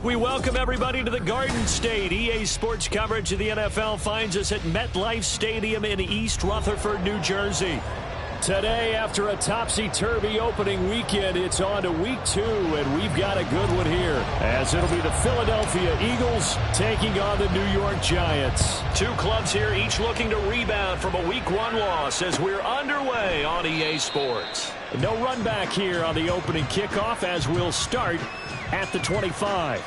We welcome everybody to the Garden State. EA Sports coverage of the NFL finds us at MetLife Stadium in East Rutherford, New Jersey. Today, after a topsy-turvy opening weekend, it's on to week 2, and we've got a good one here, as it'll be the Philadelphia Eagles taking on the New York Giants. Two clubs here, each looking to rebound from a week 1 loss as we're underway on EA Sports. No run back here on the opening kickoff, as we'll start at the 25.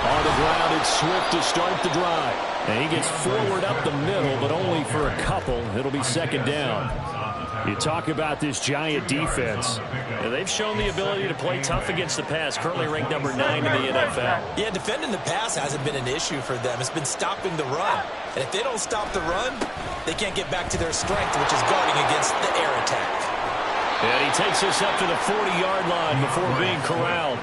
On the ground, it's Swift to start the drive. And he gets forward up the middle, but only for a couple. It'll be second down. You talk about this Giant defense. Yeah, they've shown the ability to play tough against the pass, currently ranked number 9 in the NFL. Yeah, defending the pass hasn't been an issue for them. It's been stopping the run. And if they don't stop the run, they can't get back to their strength, which is guarding against the air attack. And he takes us up to the 40-yard line before being corralled.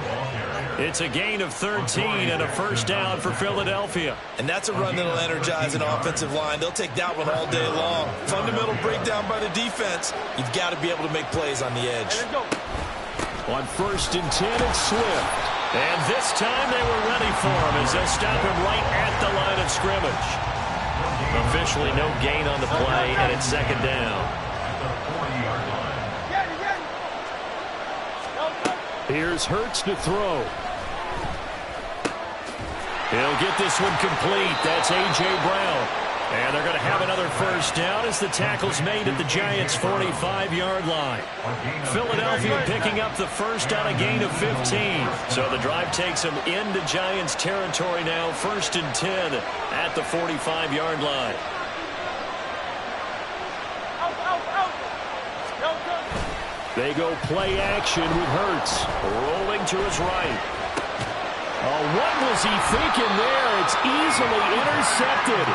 It's a gain of 13 and a first down for Philadelphia. And that's a run that'll energize an offensive line. They'll take that one all day long. Fundamental breakdown by the defense. You've got to be able to make plays on the edge. On 1st and 10, it's Swift. And this time they were ready for him as they'll stop him right at the line of scrimmage. Officially no gain on the play, and it's 2nd down. Here's Hurts to throw. He'll get this one complete. That's A.J. Brown. And they're going to have another first down as the tackle's made at the Giants' 45-yard line. Philadelphia picking up the first on a gain of 15. So the drive takes them into Giants territory now, 1st and 10 at the 45-yard line. They go play action with Hurts. Rolling to his right. Oh, what was he thinking there? It's easily intercepted.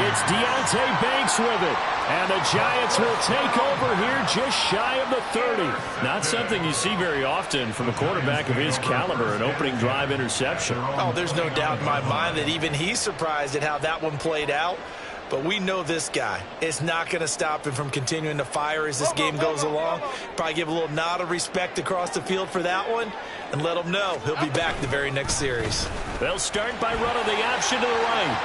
It's Deontay Banks with it. And the Giants will take over here just shy of the 30. Not something you see very often from a quarterback of his caliber, an opening drive interception. Oh, there's no doubt in my mind that even he's surprised at how that one played out. But we know this guy. It's not going to stop him from continuing to fire as this game goes along. Probably give a little nod of respect across the field for that one and let him know he'll be back the very next series. They'll start by running the option to the right.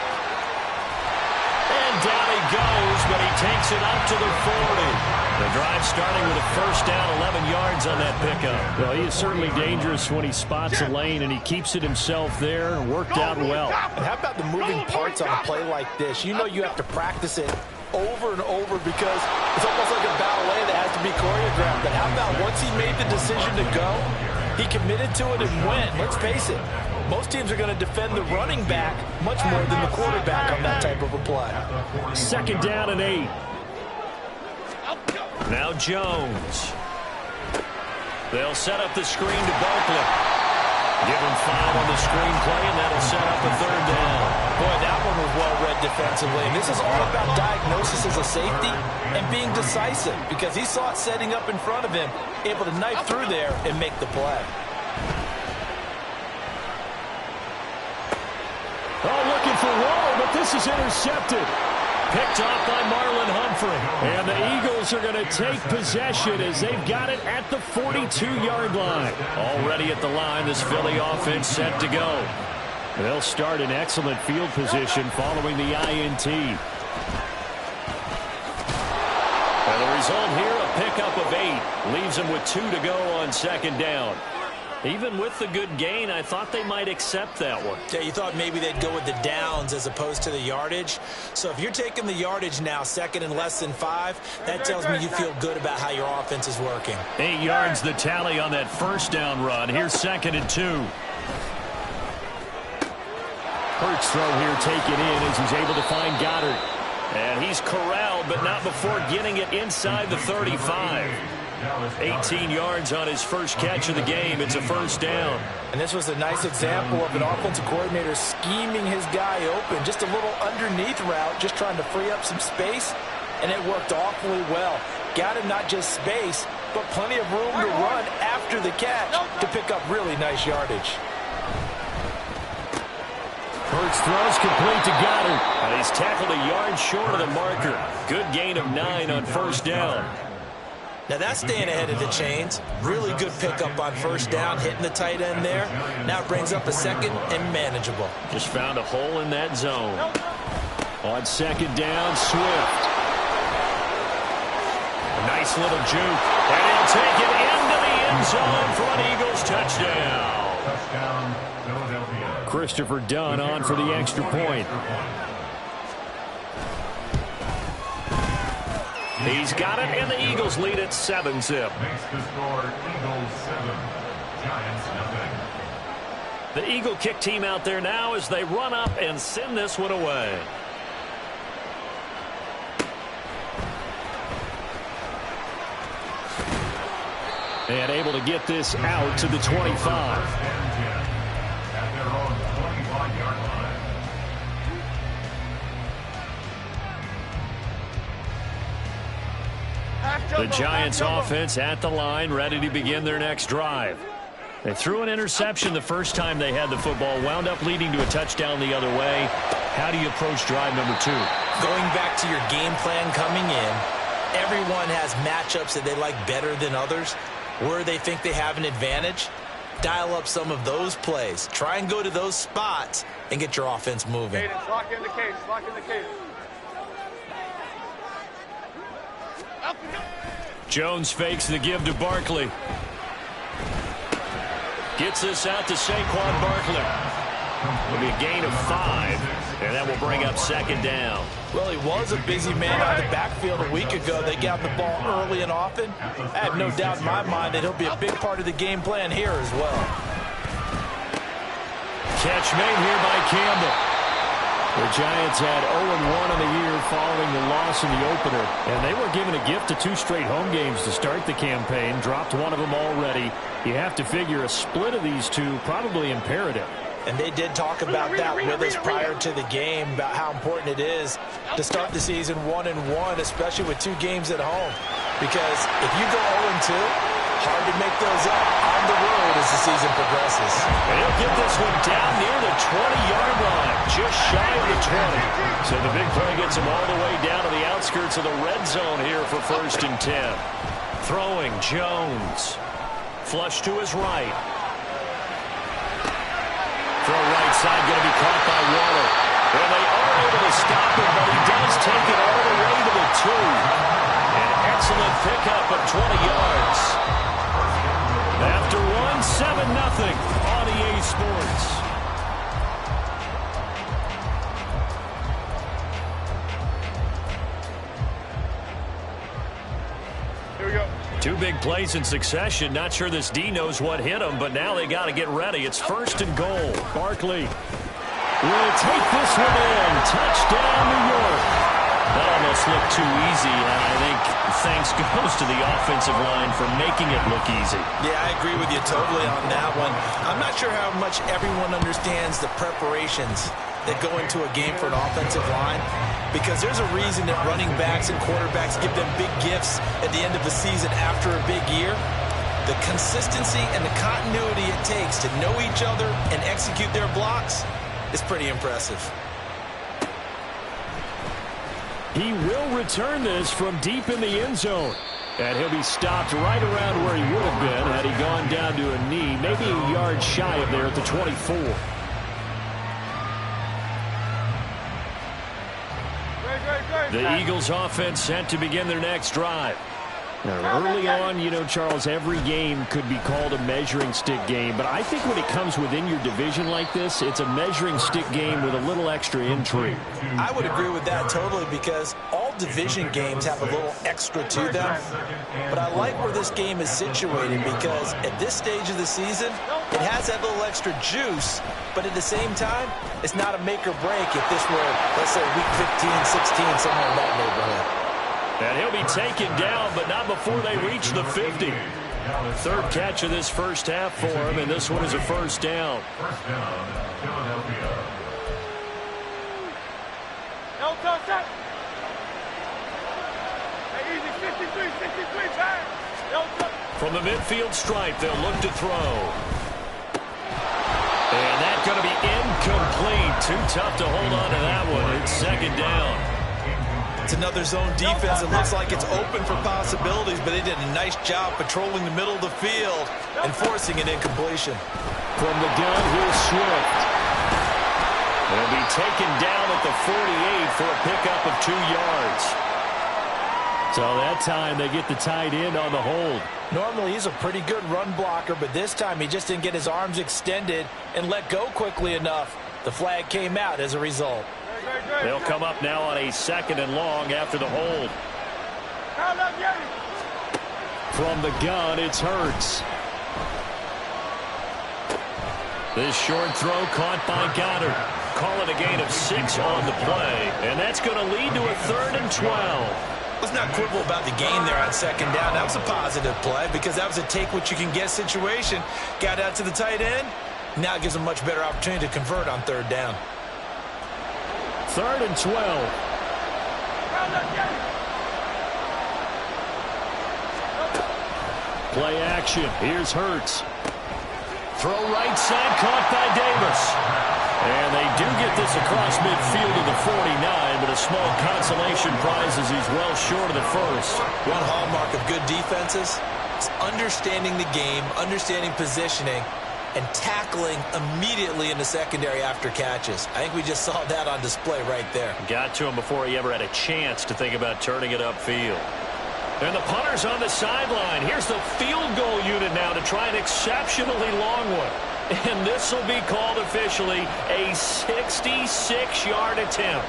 And down he goes, but he takes it up to the 40. The drive starting with a first down, 11 yards on that pickup. Well, he is certainly dangerous when he spots a lane, and he keeps it himself there. Worked out well. And how about the moving parts on a play like this? You know you have to practice it over and over because it's almost like a ballet that has to be choreographed. But how about once he made the decision to go, he committed to it and went. Let's face it. Most teams are going to defend the running back much more than the quarterback on that type of a play. 2nd down and 8. Now Jones. They'll set up the screen to Barkley. Give him 5 on the screen play, and that'll set up a 3rd down. Boy, that one was well-read defensively. And this is all about diagnosis as a safety and being decisive because he saw it setting up in front of him, able to knife through there and make the play. Oh, looking for Waller, but this is intercepted. Picked off by Marlon Humphrey. And the Eagles are going to take possession as they've got it at the 42-yard line. Already at the line, this Philly offense set to go. They'll start in excellent field position following the INT. And the result here, a pickup of 8. Leaves them with 2 to go on 2nd down. Even with the good gain, I thought they might accept that one. Yeah, you thought maybe they'd go with the downs as opposed to the yardage. So if you're taking the yardage now, 2nd and less than 5, that tells me you feel good about how your offense is working. 8 yards the tally on that first down run. Here's 2nd and 2. Hurts throw here taken in as he's able to find Goddard. And he's corralled, but not before getting it inside the 35. 18 yards on his first catch of the game. It's a first down. And this was a nice example of an offensive coordinator scheming his guy open. Just a little underneath route, just trying to free up some space, and it worked awfully well. Got him not just space, but plenty of room to run after the catch to pick up really nice yardage. Hurts throws complete to Goddard. And he's tackled a yard short of the marker. Good gain of 9 on first down. Now that's staying ahead of the chains. Really good pickup on first down, hitting the tight end there. Now it brings up a 2nd and manageable. Just found a hole in that zone. On 2nd down, Swift. A nice little juke. And he'll take it into the end zone for an Eagles touchdown. Touchdown, Philadelphia. Christopher Dunn on for the extra point. He's got it, and the Eagles lead at 7-zip. Makes the score Eagles 7, Giants nothing. The Eagle kick team out there now as they run up and send this one away. And able to get this out to the 25. At their own 25-yard line. The Giants offense at the line, ready to begin their next drive. They threw an interception the first time they had the football, wound up leading to a touchdown the other way. How do you approach drive number 2? Going back to your game plan coming in, everyone has matchups that they like better than others, where they think they have an advantage. Dial up some of those plays. Try and go to those spots and get your offense moving. Cadence, lock in the cadence, lock in the cadence. Jones fakes the give to Barkley. Gets this out to Saquon Barkley. It'll be a gain of 5, and that will bring up second down. Well, he was a busy man out of the backfield a week ago. They got the ball early and often. I have no doubt in my mind that he'll be a big part of the game plan here as well. Catch made here by Campbell. The Giants had 0-1 on the year following the loss in the opener, and they were given a gift of 2 straight home games to start the campaign. Dropped one of them already. You have to figure a split of these two probably imperative. And they did talk about that with us prior to the game, about how important it is to start the season 1-1, especially with 2 games at home. Because if you go 0-2, hard to make those up on the road as the season progresses. And he'll get this one down near the 20-yard line, just shy of the 20. So the big play gets him all the way down to the outskirts of the red zone here for 1st and 10. Throwing Jones. Flush to his right. Throw right side, going to be caught by Waller. And they are able to stop him, but he does take it all the way to the 2. An excellent pickup of 20 yards. After one, 7-0 on EA Sports. Here we go. 2 big plays in succession. Not sure this D knows what hit him, but now they got to get ready. It's 1st and goal. Barkley will take this one in. Touchdown, New York. That almost looked too easy, and I think thanks goes to the offensive line for making it look easy. Yeah, I agree with you totally on that one. I'm not sure how much everyone understands the preparations that go into a game for an offensive line, because there's a reason that running backs and quarterbacks give them big gifts at the end of the season after a big year. The consistency and the continuity it takes to know each other and execute their blocks is pretty impressive. He will return this from deep in the end zone. And he'll be stopped right around where he would have been had he gone down to a knee, maybe a yard shy of there at the 24. The Eagles offense set to begin their next drive. Now, early on, you know, Charles, every game could be called a measuring stick game. But I think when it comes within your division like this, it's a measuring stick game with a little extra intrigue. I would agree with that totally, because all division games have a little extra to them. But I like where this game is situated, because at this stage of the season, it has that little extra juice. But at the same time, it's not a make or break if this were, let's say, week 15, 16, somewhere in that neighborhood. And he'll be taken down, but not before they reach the 50. 3rd catch of this first half for him, and this one is a 1st down. First down, Philadelphia. No touch that. Hey, easy, 53, bang. No touch. From the midfield stripe, they'll look to throw. And that's going to be incomplete. Too tough to hold on to that one. It's 2nd down. It's another zone defense. It looks like it's open for possibilities, but they did a nice job patrolling the middle of the field and forcing an incompletion. From the gun, here's Swift. He'll be taken down at the 48 for a pickup of 2 yards. So that time they get the tight end on the hold. Normally he's a pretty good run blocker, but this time he just didn't get his arms extended and let go quickly enough. The flag came out as a result. They'll come up now on a 2nd and long after the hold. From the gun, it's Hurts. This short throw caught by Goddard. Call it a gain of 6 on the play. And that's going to lead to a 3rd and 12. Let's not quibble about the gain there on 2nd down. That was a positive play, because that was a take-what-you-can-get situation. Got out to the tight end. Now it gives them a much better opportunity to convert on 3rd down. 3rd and 12. Play action. Here's Hurts. Throw right side, caught by Davis. And they do get this across midfield to the 49, but a small consolation prize as he's well short of the first. One hallmark of good defenses is understanding the game, understanding positioning, and tackling immediately in the secondary after catches. I think we just saw that on display right there. Got to him before he ever had a chance to think about turning it upfield. And the punter's on the sideline. Here's the field goal unit now to try an exceptionally long one. And this will be called officially a 66-yard attempt.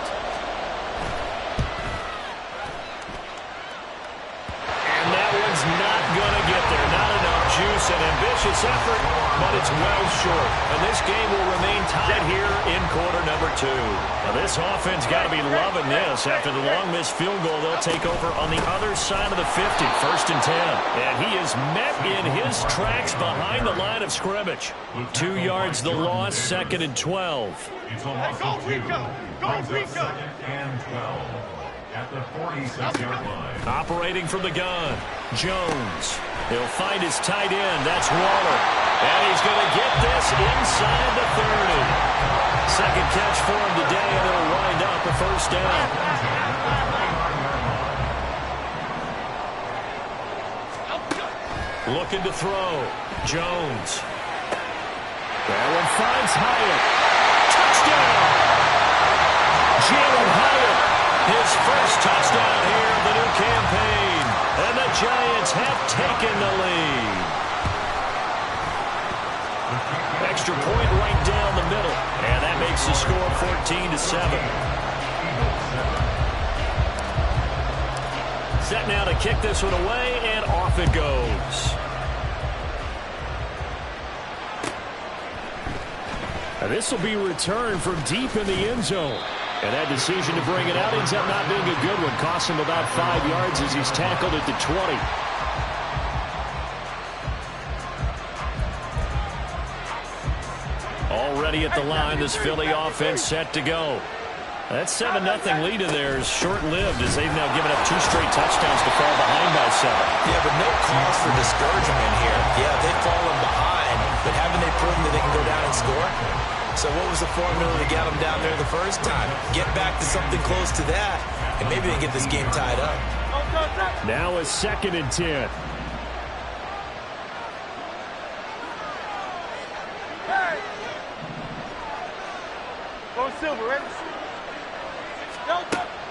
And that one's not going to get there. Not enough juice. An ambitious effort, but it's well short. And this game will remain tied here in quarter number 2. Now this offense got to be loving this. After the long missed field goal, they'll take over on the other side of the 50, 1st and 10. And he is met in his tracks behind the line of scrimmage. 2 yards the loss, 2nd and 12. It's a loss of 2. Brings up 2nd and 12 at the 46-yard line. Operating from the gun, Jones. He'll find his tight end. That's Waller. And he's going to get this inside the 30. Second catch for him today, and it'll wind up a first down. Looking to throw. Jones. That one finds Hyatt. Touchdown! Jalen Hyatt. His first touchdown here of the new campaign. And the Giants have taken the lead. Extra point right down the middle. And that makes the score 14-7. Set now to kick this one away, and off it goes. Now this will be returned from deep in the end zone. And that decision to bring it out ends up not being a good one. Costs him about 5 yards as he's tackled at the 20. Already at the line, this Philly offense set to go. That 7-0 lead in there is short-lived as they've now given up 2 straight touchdowns to fall behind by 7. Yeah, but no cause for discouragement here. Yeah, they've fallen behind, but haven't they proven that they can go down and score? So what was the formula to get them down there the first time? Get back to something close to that, and maybe they get this game tied up. Now a 2nd and 10. Go Silver, ready?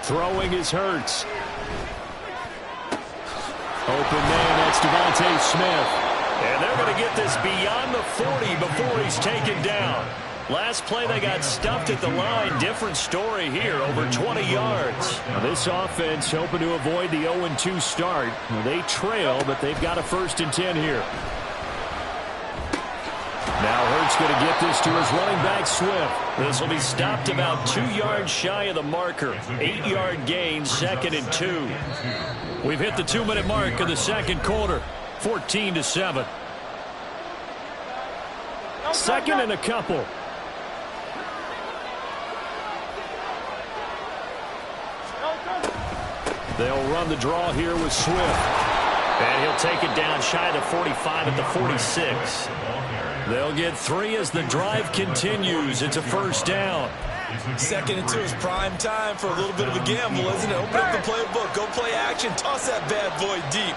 Throwing is Hurts. Open man, that's Devontae Smith. And they're going to get this beyond the 40 before he's taken down. Last play, they got stuffed at the line. Different story here, over 20 yards. Now this offense hoping to avoid the 0-2 start. They trail, but they've got a 1st and 10 here. Now Hurts going to get this to his running back, Swift. This will be stopped about 2 yards shy of the marker. 8-yard gain, 2nd and 2. We've hit the 2-minute mark of the second quarter. 14-7. 2nd and a couple. They'll run the draw here with Swift. And he'll take it down shy of the 45 at the 46. They'll get 3 as the drive continues. It's a first down. 2nd and 2 is prime time for a little bit of a gamble, isn't it? Open up the playbook, go play action, toss that bad boy deep.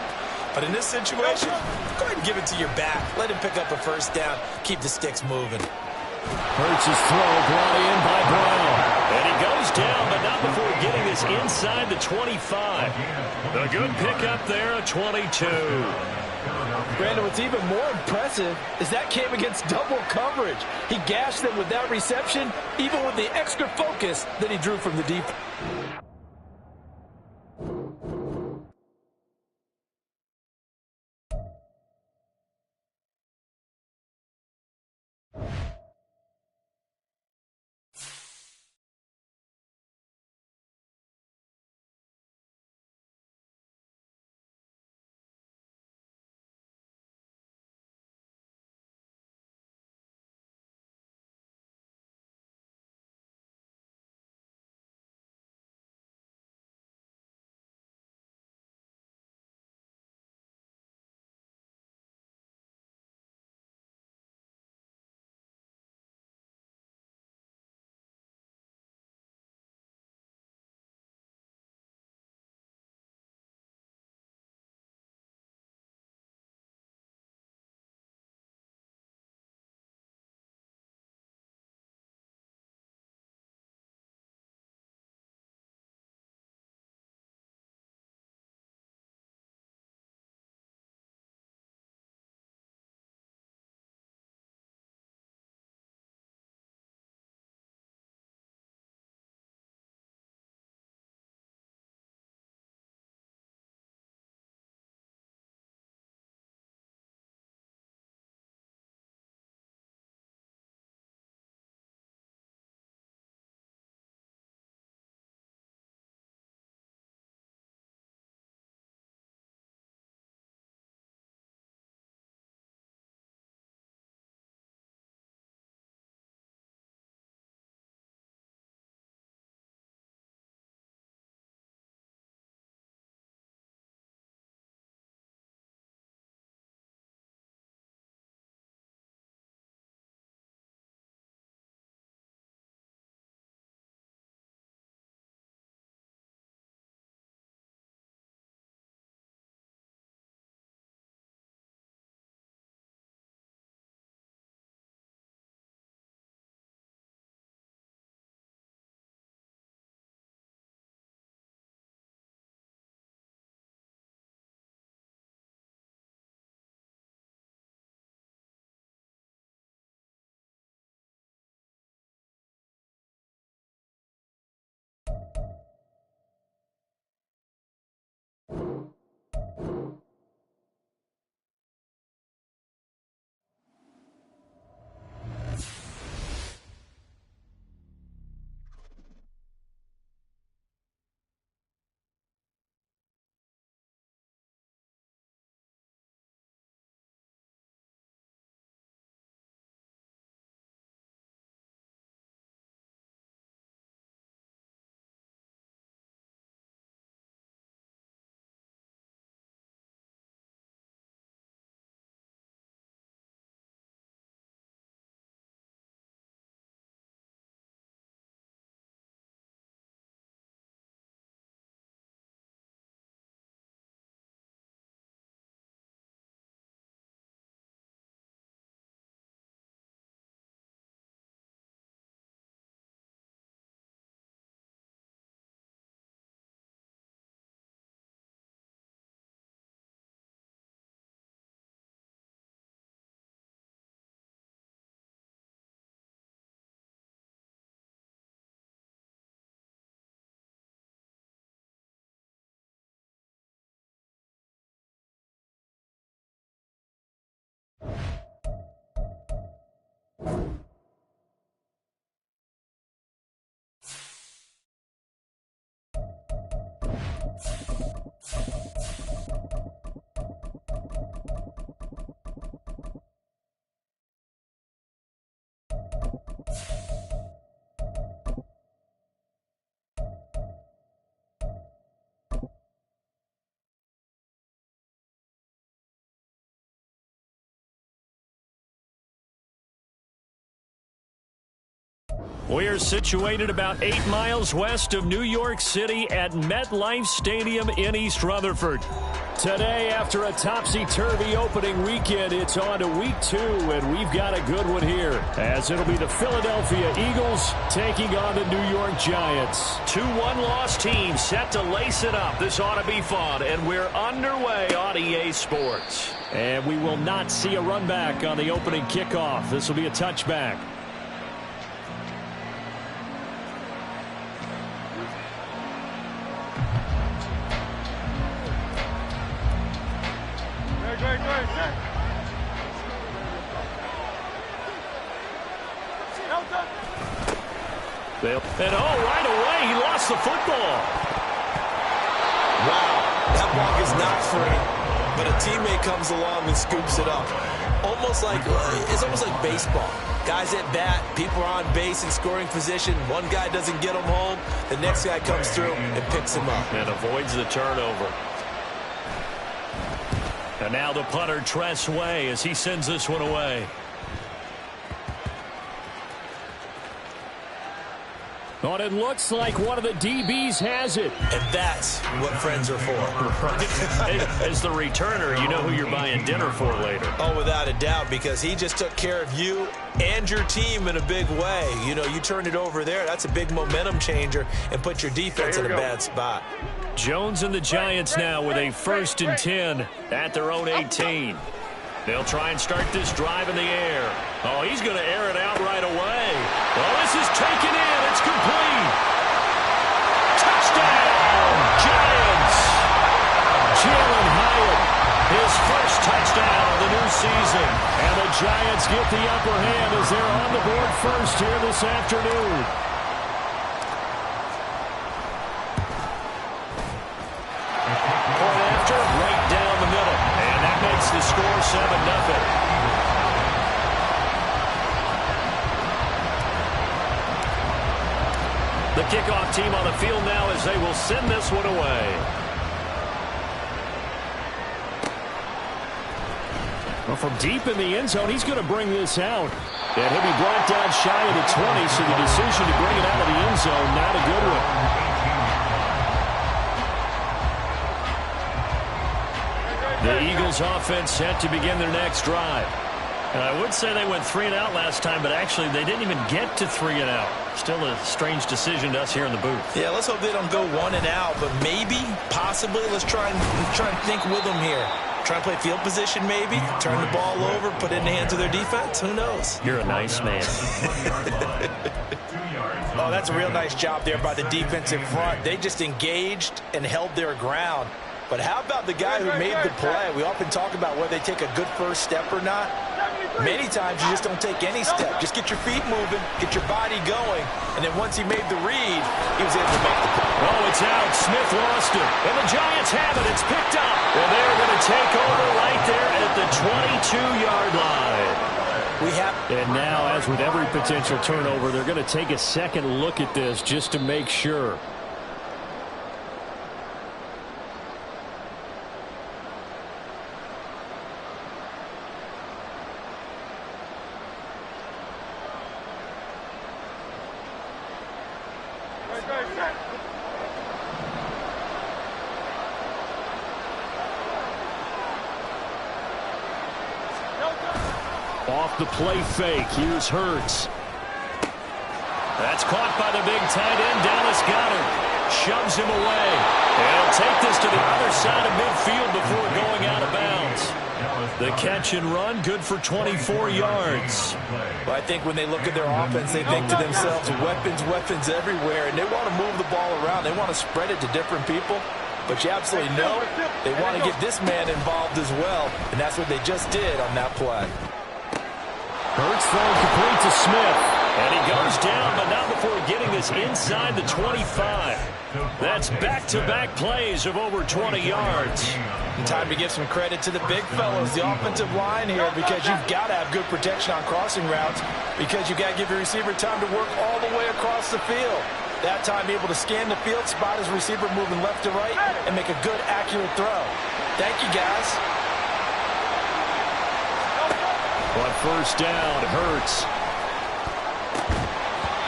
But in this situation, go ahead and give it to your back. Let him pick up a first down. Keep the sticks moving. Hurts' throw brought in by Brown. And he goes down, but not before getting this inside the 25. A good pickup there, a 22. Brandon, what's even more impressive is that came against double coverage. He gashed them with that reception, even with the extra focus that he drew from the deep. We are situated about 8 miles west of New York City at MetLife Stadium in East Rutherford. Today, after a topsy-turvy opening weekend, it's on to week 2, and we've got a good one here, as it'll be the Philadelphia Eagles taking on the New York Giants. 2 one-loss teams set to lace it up. This ought to be fun, and we're underway on EA Sports. And we will not see a run back on the opening kickoff. This will be a touchback. And right away, he lost the football. Wow, that ball is not free, but a teammate comes along and scoops it up. It's almost like baseball. Guys at bat, people are on base in scoring position. One guy doesn't get him home, the next guy comes through and picks him up. And avoids the turnover. And now the punter, Tress Way, as he sends this one away. But it looks like one of the DBs has it. And that's what friends are for. As the returner, you know who you're buying dinner for later. Oh, without a doubt, because he just took care of you and your team in a big way. You know, you turned it over there. That's a big momentum changer and put your defense in a bad spot. Jones and the Giants now with a 1st and 10 at their own 18. They'll try and start this drive in the air. Oh, he's going to air it out right away. Oh, this is taken in. It's complete. Touchdown, Giants. Jalen Hyatt, his first touchdown of the new season. And the Giants get the upper hand as they're on the board first here this afternoon. The score 7-0. The kickoff team on the field now as they will send this one away. Well, from deep in the end zone, he's going to bring this out. And he'll be brought down shy of the 20, so the decision to bring it out of the end zone, not a good one. The Eagles offense set to begin their next drive. And I would say they went 3 and out last time, but actually they didn't even get to 3 and out. Still a strange decision to us here in the booth. Yeah, let's hope they don't go 1 and out, but maybe, possibly, let's try and think with them here. Try and play field position maybe, turn the ball over, put it in the hands of their defense. Who knows? You're a nice man. Oh, that's a real nice job there by the defensive front. They just engaged and held their ground. But how about the guy who made the play? We often talk about whether they take a good first step or not. Many times you just don't take any step. Just get your feet moving, get your body going, and then once he made the read, he was able to make the play. Oh, it's out. Smith lost it. And the Giants have it. It's picked up. Well, they're going to take over right there at the 22-yard line. And now, as with every potential turnover, they're going to take a second look at this just to make sure. Off the play fake. Here's Hurts. That's caught by the big tight end, Dallas Goedert. Shoves him away. And he'll take this to the other side of midfield before going out of bounds. The catch and run, good for 24 yards. Well, I think when they look at their offense, they think to themselves, weapons everywhere, and they want to move the ball around. They want to spread it to different people. But you absolutely know they want to get this man involved as well, and that's what they just did on that play. Hurts throwing complete to Smith. And he goes down, but not before getting this inside the 25. That's back-to-back plays of over 20 yards. And time to give some credit to the big fellows, the offensive line here, because you've got to have good protection on crossing routes, because you've got to give your receiver time to work all the way across the field. That time able to scan the field, spot his receiver moving left to right, and make a good, accurate throw. Thank you, guys. On first down, Hurts.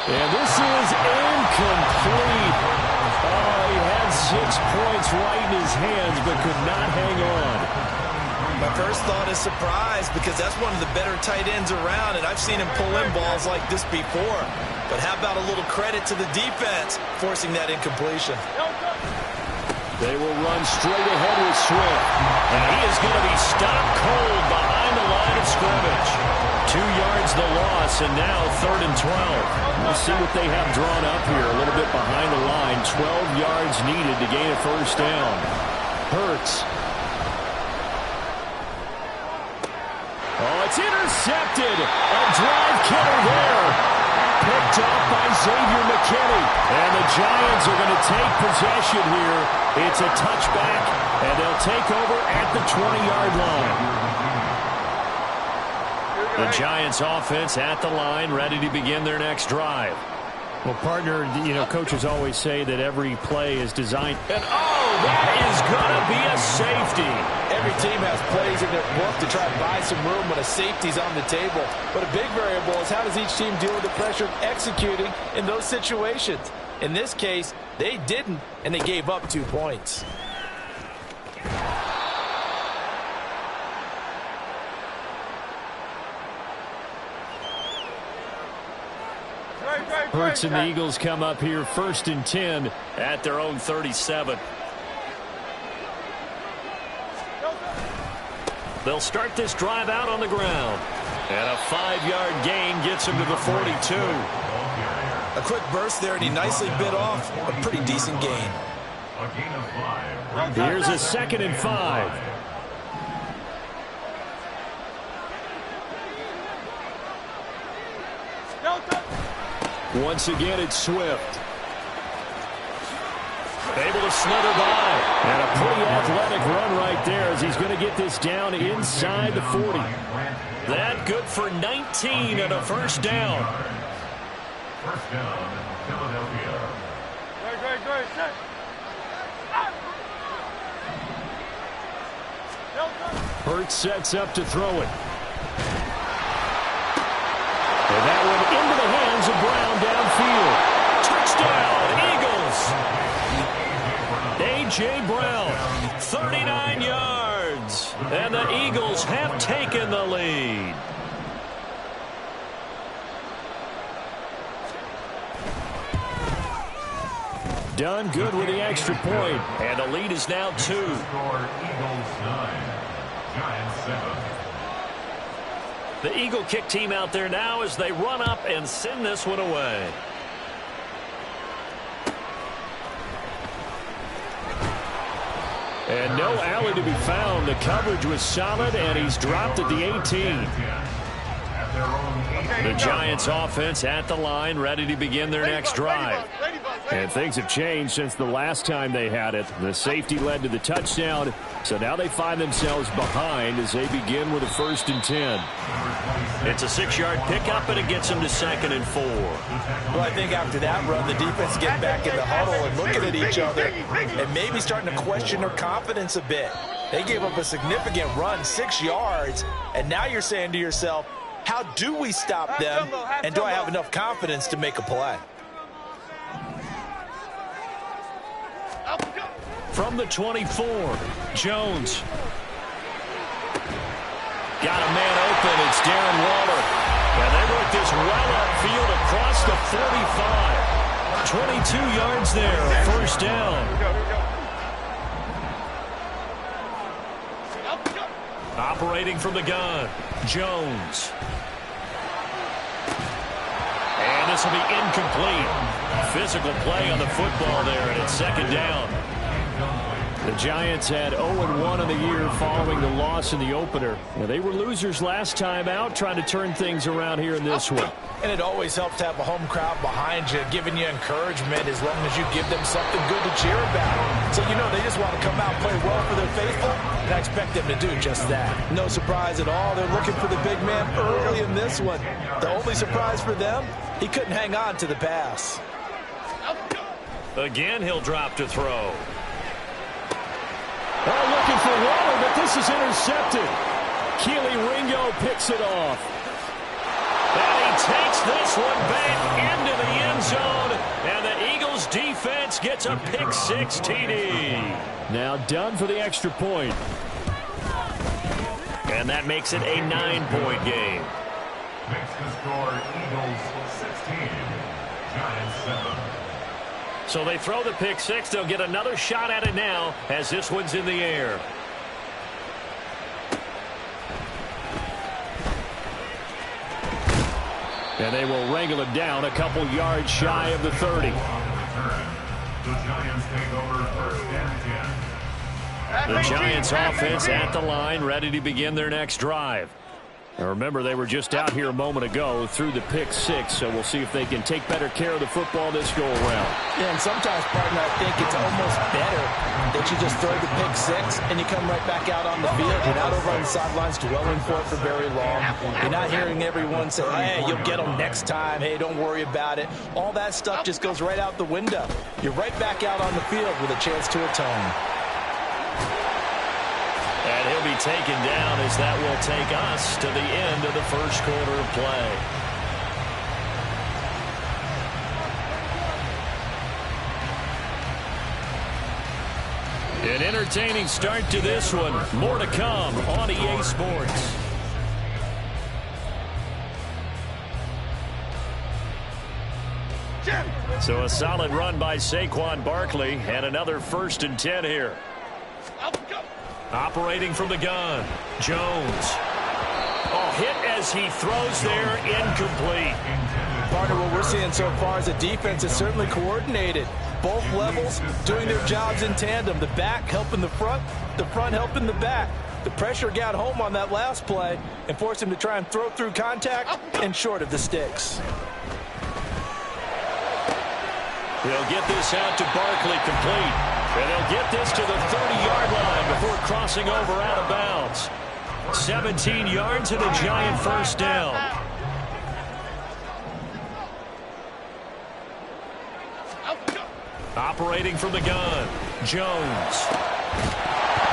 And this is incomplete. Oh, he had 6 points right in his hands, but could not hang on. My first thought is surprise, because that's one of the better tight ends around, and I've seen him pull in balls like this before. But how about a little credit to the defense forcing that incompletion? They will run straight ahead with Swift. And he is going to be stopped cold behind the line of scrimmage. 2 yards the loss, and now 3rd and 12. We'll see what they have drawn up here. A little bit behind the line. 12 yards needed to gain a first down. Hurts. Oh, it's intercepted. A drive killer there. Picked off by Xavier McKinney. And the Giants are going to take possession here. It's a touchback, and they'll take over at the 20-yard line. The Giants offense at the line, ready to begin their next drive. Well, partner, you know, coaches always say that every play is designed. And oh, that is going to be a safety. Every team has plays in their book to try and buy some room when a safety's on the table. But a big variable is how does each team deal with the pressure of executing in those situations. In this case, they didn't, and they gave up 2 points. Hurts and the Eagles come up here 1st and 10 at their own 37. They'll start this drive out on the ground. And a 5-yard gain gets him to the 42. A quick burst there, and he nicely bit off a pretty decent gain. Here's a 2nd and 5. Once again, it's Swift. Able to slither by. And a pretty athletic run right there as he's going to get this down inside the 40. That good for 19 and a first down. First down, Philadelphia. Hurts sets up to throw it. And that one into the hands of Brown downfield. Touchdown, Eagles. A.J. Brown, 39 yards. And the Eagles have taken the lead. Done good with the extra point. And the lead is now 2. Score Eagles 9, Giants 7. The Eagle kick team out there now as they run up and send this one away. And no alley to be found. The coverage was solid, and he's dropped at the 18. The Giants offense at the line, ready to begin their next drive. And things have changed since the last time they had it. The safety led to the touchdown, so now they find themselves behind as they begin with a 1st and 10. It's a 6-yard pickup, and it gets them to 2nd and 4. Well, I think after that run, the defense getting back in the huddle and looking at each other and maybe starting to question their confidence a bit. They gave up a significant run, 6 yards, and now you're saying to yourself, how do we stop them, and do I have enough confidence to make a play? From the 24, Jones. Got a man open. It's Darren Waller. And they work this well upfield across the 45. 22 yards there, a first down. Operating from the gun, Jones. And this will be incomplete. Physical play on the football there, and it's 2nd down. The Giants had 0-1 on the year following the loss in the opener. Now, they were losers last time out, trying to turn things around here in this one. And it always helps to have a home crowd behind you, giving you encouragement as long as you give them something good to cheer about. So, you know, they just want to come out and play well for their faithful, and I expect them to do just that. No surprise at all. They're looking for the big man early in this one. The only surprise for them, he couldn't hang on to the pass. Again, he'll drop to throw. Oh, looking for Waller, but this is intercepted. Keely Ringo picks it off. And he takes this one back into the end zone. And the Eagles defense gets a pick six TD. Now done for the extra point. And that makes it a 9-point game. Makes the score Eagles 16, Giants 7. So they throw the pick six. They'll get another shot at it now as this one's in the air. And they will wrangle him down a couple yards shy of the 30. The Giants take over first and 10. The Giants offense at the line, ready to begin their next drive. Now remember, they were just out here a moment ago through the pick six, so we'll see if they can take better care of the football this go-around. Yeah, and sometimes, partner, I think it's almost better that you just throw the pick six and you come right back out on the field. You're not over on the sidelines dwelling for it for very long. You're not hearing everyone say, hey, you'll get them next time. Hey, don't worry about it. All that stuff just goes right out the window. You're right back out on the field with a chance to atone. And he'll be taken down as that will take us to the end of the first quarter of play. An entertaining start to this one. More to come on EA Sports. So a solid run by Saquon Barkley and another 1st and 10 here. Operating from the gun, Jones. Oh, hit as he throws there, incomplete. Partner, what we're seeing so far is the defense is certainly coordinated. Both levels doing their jobs in tandem. The back helping the front helping the back. The pressure got home on that last play and forced him to try and throw through contact and short of the sticks. He'll get this out to Barkley complete. And he'll get this to the 30-yard line before crossing over out of bounds. 17 yards and a Giant first down. Operating from the gun, Jones.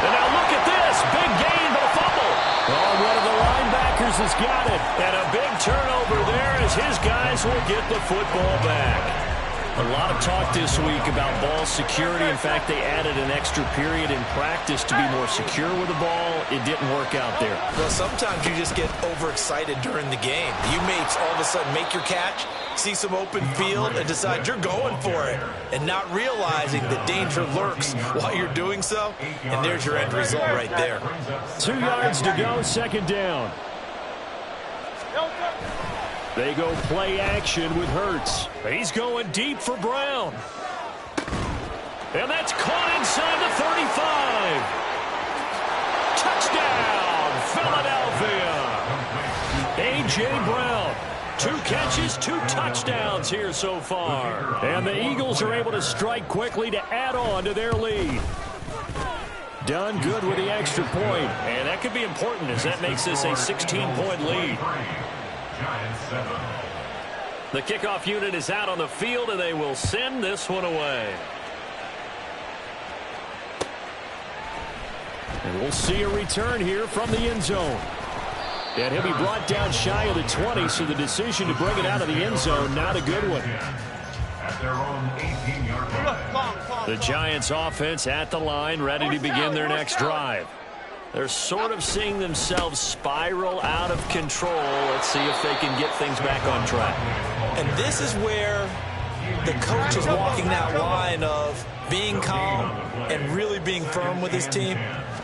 And now look at this. Big gain, but a fumble. Oh, one of the linebackers has got it. And a big turnover there as his guys will get the football back. A lot of talk this week about ball security. In fact, they added an extra period in practice to be more secure with the ball. It didn't work out there. Well, sometimes you just get overexcited during the game. You may all of a sudden make your catch, see some open field, and decide you're going for it, and not realizing the danger lurks while you're doing so. And there's your end result right there. 2 yards to go, 2nd down. They go play action with Hurts. He's going deep for Brown. And that's caught inside the 35. Touchdown, Philadelphia. A.J. Brown. 2 catches, 2 touchdowns here so far. And the Eagles are able to strike quickly to add on to their lead. Done good with the extra point. And that could be important as that makes this a 16-point lead. The kickoff unit is out on the field, and they will send this one away. And we'll see a return here from the end zone. And he'll be brought down shy of the 20, so the decision to bring it out of the end zone, not a good one. At their own 18-yard line. The Giants offense at the line, ready to begin their next drive. They're sort of seeing themselves spiral out of control. Let's see if they can get things back on track. And this is where the coach is walking that line of being calm and really being firm with his team.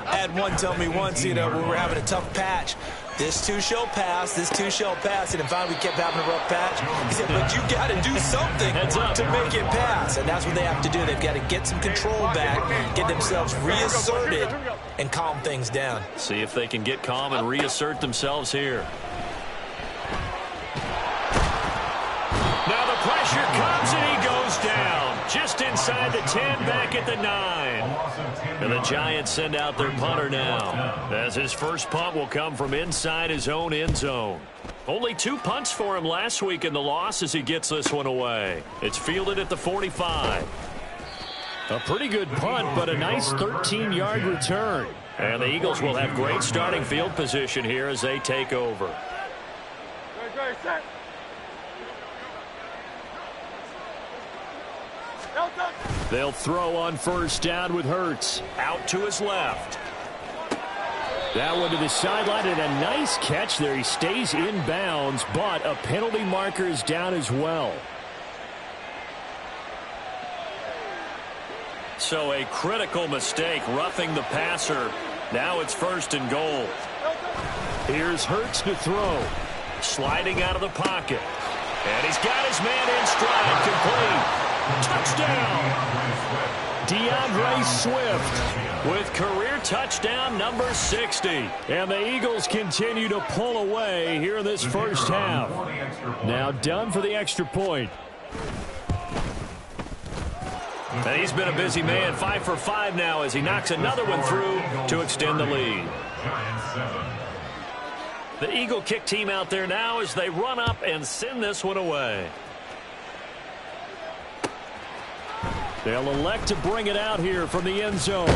I had one tell me once, when we were having a tough patch, this too shall pass, this too shall pass. And finally we kept having a rough patch. He said, but you got to do something to make it pass. And that's what they have to do. They've got to get some control back, get themselves reasserted, and calm things down. See if they can get calm and reassert themselves here. Now the pressure comes and he goes down. Just inside the 10, back at the 9. And the Giants send out their punter now, as his first punt will come from inside his own end zone. Only 2 punts for him last week in the loss as he gets this one away. It's fielded at the 45. A pretty good punt, but a nice 13-yard return. And the Eagles will have great starting field position here as they take over. Hey, set. They'll throw on first down with Hurts. Out to his left. That one to the sideline, and a nice catch there. He stays in bounds, but a penalty marker is down as well. So a critical mistake, roughing the passer. Now it's 1st and goal. Here's Hurts to throw. Sliding out of the pocket. And he's got his man in stride. Complete. Touchdown. DeAndre Swift with career touchdown number 60. And the Eagles continue to pull away here in this first half. Now done for the extra point. And he's been a busy man. 5 for 5 now as he knocks another one through to extend the lead. The Eagle kick team out there now as they run up and send this one away. They'll elect to bring it out here from the end zone.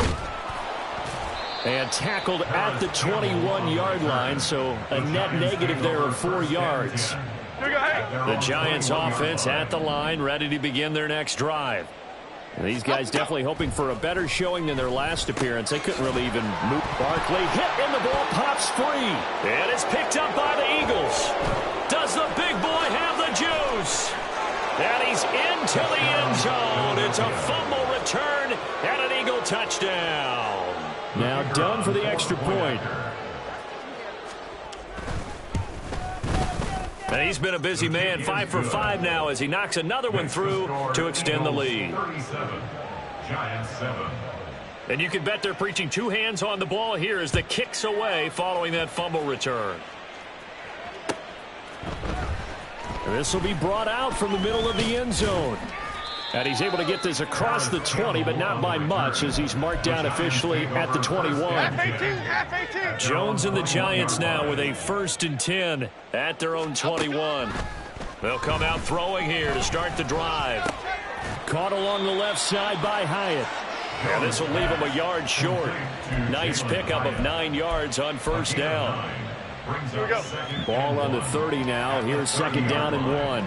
And tackled at the 21-yard line, so a net negative there of 4 yards. The Giants offense at the line, ready to begin their next drive. And these guys definitely hoping for a better showing than their last appearance. They couldn't really even move. Barkley hit and the ball pops free. And it's picked up by the Eagles. Does the big boy have the juice? And he's into the end zone. It's a fumble return and an Eagle touchdown. Now done for the extra point. And he's been a busy man. 5 for 5 now as he knocks another one through to extend the lead. And you can bet they're preaching 2 hands on the ball here as the kick's away following that fumble return. This will be brought out from the middle of the end zone. And he's able to get this across the 20, but not by much as he's marked down officially at the 21. Jones and the Giants now with a 1st and 10 at their own 21. They'll come out throwing here to start the drive. Caught along the left side by Hyatt. And this will leave him a yard short. Nice pickup of 9 yards on first down. Ball on the 30 now. Here's 2nd down and 1.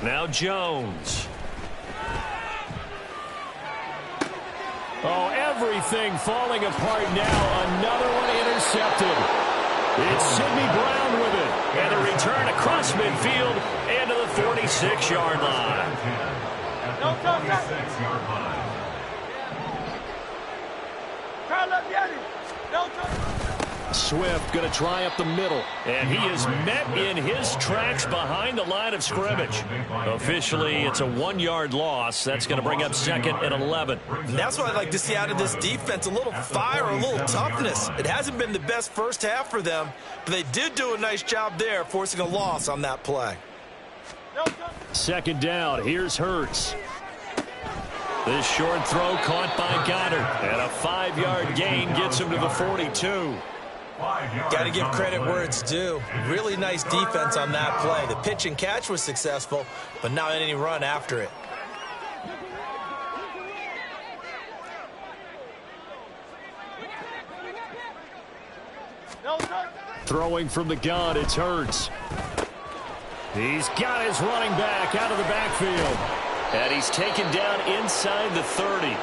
Now Jones. Oh, everything falling apart now. Another one intercepted. It's Sidney Brown with it. And a return across midfield and to the 46-yard line. Swift going to try up the middle. And he is met in his tracks behind the line of scrimmage. Officially, it's a 1-yard loss. That's going to bring up 2nd and 11. And that's what I'd like to see out of this defense. A little fire, a little toughness. It hasn't been the best first half for them, but they did do a nice job there, forcing a loss on that play. 2nd down. Here's Hurts. This short throw caught by Goddard. And a 5-yard gain gets him to the 42. Got to give credit where it's due. Really nice defense on that play. The pitch and catch was successful, but not any run after it. Throwing from the gun, it's Hurts. He's got his running back out of the backfield. And he's taken down inside the 30.